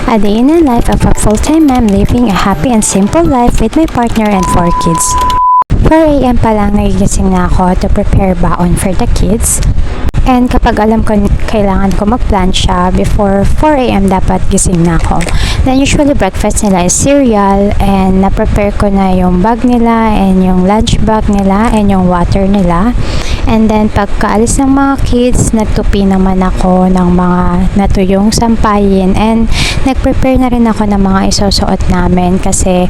A day in the life of a full-time mom living a happy and simple life with my partner and 4 kids. 4 a.m. pa lang nagigising na ako to prepare baon for the kids. And kapag alam ko kailangan ko mag-plan siya, before 4 a.m. dapat gising na ako. Then usually breakfast nila is cereal and na-prepare ko na yung bag nila and yung lunch bag nila and yung water nila. And then pagkaalis ng mga kids, nagtupi naman ako ng mga natuyong sampayin and nag-prepare na rin ako ng mga isusuot namin kasi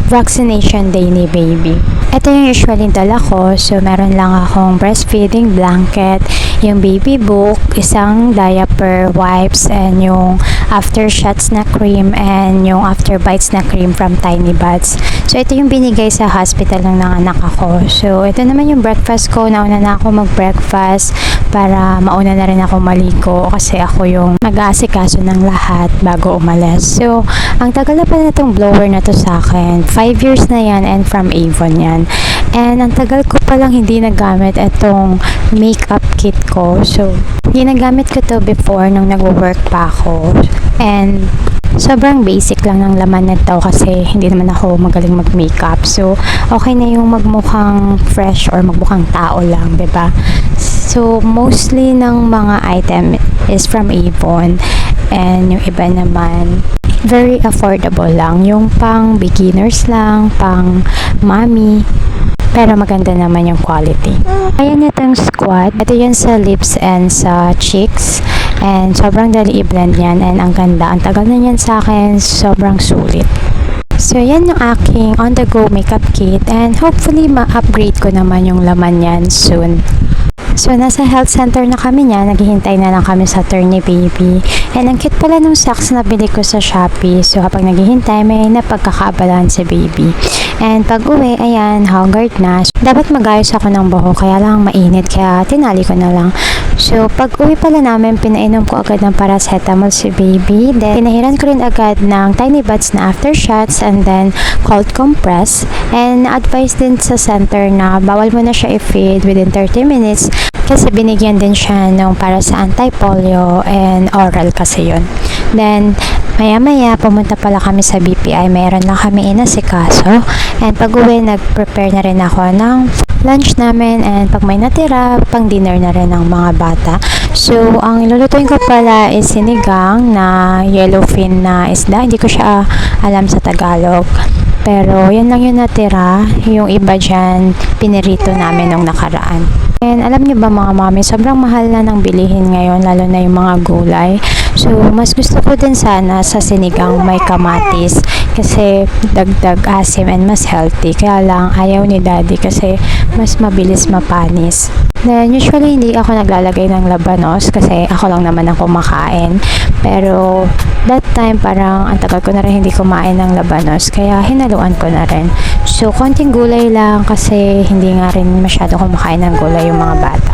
vaccination day ni baby. Ito yung usually dala ko. So, meron lang akong breastfeeding blanket, yung baby book, isang diaper, wipes, and yung after shots na cream and yung after bites na cream from Tiny Buds. So, ito yung binigay sa hospital ng anak ako. So, ito naman yung breakfast ko. Nauna na ako mag-breakfast para mauna na rin ako maligo kasi ako yung mag-aasikaso ng lahat bago umalis. So, ang tagal na pala itong blower na to sa akin. 5 years na yan and from Avon yan. And ang tagal ko palang hindi nagamit itong makeup kit ko. So, ginagamit ko to before nung nag-work pa ako. And sobrang basic lang ng laman nito kasi hindi naman ako magaling mag-makeup. So, okay na yung magmukhang fresh or magmukhang tao lang, 'di ba? So, mostly ng mga item is from Avon. And yung iba naman, very affordable lang. Yung pang beginners lang, pang mommy. Pero maganda naman yung quality. Ayan itong squad. Ito yan sa lips and sa cheeks. And sobrang dali i-blend yan. And ang ganda. Ang tagal na yan sa akin. Sobrang sulit. So, yan yung aking on-the-go makeup kit. And hopefully, ma-upgrade ko naman yung laman yan soon. So, nasa health center na kami niya. Naghihintay na lang kami sa turn ni baby. And ang cute pala nung socks na bili ko sa Shopee. So, habang naghihintay, may napagkakaabalan si baby. And pag uwi, ayan, haggard na. So, dapat magayos ako ng buhok, kaya lang mainit, kaya tinali ko na lang. So, pag uwi pala namin, pinainom ko agad ng paracetamol si baby. Then, pinahiran ko rin agad ng Tiny Buds na aftershots and then cold compress. And na-advise din sa center na bawal mo na siya i-feed within 30 minutes kasi binigyan din siya ng para sa anti-polio and oral kasi yun. Then, maya-maya, pumunta pala kami sa BPI. Mayroon lang kami inasikaso. And pag uwi, nag-prepare na rin ako ng lunch namin. And pag may natira, pang dinner na rin ng mga bata. So, ang ilulutuin ko pala is sinigang na yellowfin na isda. Hindi ko siya alam sa Tagalog. Pero, yan lang yung natira. Yung iba dyan, pinirito namin nung nakaraan. And alam niyo ba mga mami, sobrang mahal na ng bilihin ngayon, lalo na yung mga gulay. So, mas gusto ko din sana sa sinigang may kamatis kasi dagdag asim and mas healthy. Kaya lang, ayaw ni daddy kasi mas mabilis mapanis. Then, usually, hindi ako naglalagay ng labanos kasi ako lang naman ang kumakain. Pero, that time, parang ang tagal ko na rin hindi kumain ng labanos. Kaya, hinaluan ko na rin. So, konting gulay lang kasi hindi nga rin masyado kumakain ng gulay yung mga bata.